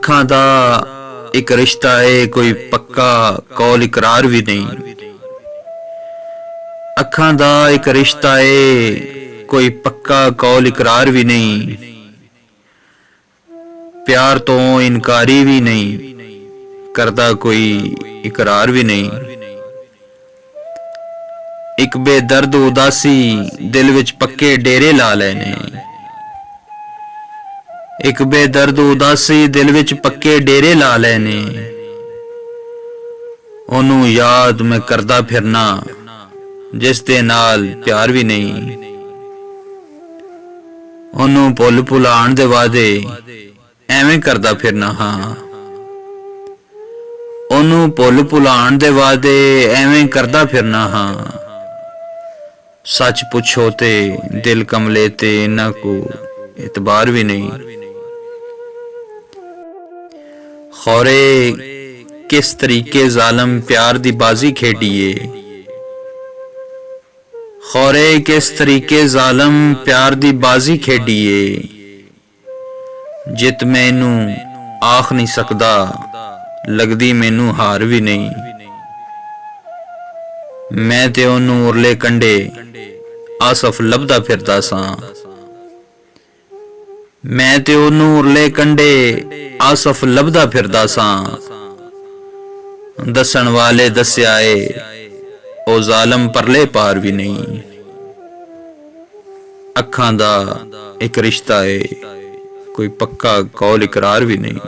अखां दा एक रिश्ता है, कोई पक्का कौल इकरार भी नहीं। अखां दा एक रिश्ता है, कोई पक्का कौल इकरार भी नहीं। प्यार तो इनकारी भी नहीं, करदा कोई इकरार भी नहीं। एक बेदर्द उदासी दिल विच पक्के डेरे ला लेने। एक बेदर्द उदासी दिल विच पक्के डेरे ला लेने। ओनू याद मैं करदा फिरना, जिस दे नाल प्यार भी नहीं। ओनू भुल भुलाण दे वादे एवें करदा फिरना हाँ। ओनू भुल भुलाण दे वादे एवें करदा फिरना हाँ। सच पुछो ते दिल कमले ते इन्हां को इतबार भी नहीं। खौरे किस तरीके जालम प्यार दी बाजी खेडिए। खौरे किस तरीके जालम प्यार दी बाजी खेडिए। जित मैनू आख नहीं सकदा, लगदी मैनू हार भी नहीं। मैं ते ओनू उरले कंडे आसफ लभदा फिरदा सां। मैं ते ओनू उरले कंडे आसफ लभदा फिरदा सां। दसन वाले दस्या ए ओ जालम परले पार भी नहीं। अखां दा एक रिश्ता है, कोई पक्का कौल इकरार भी नहीं।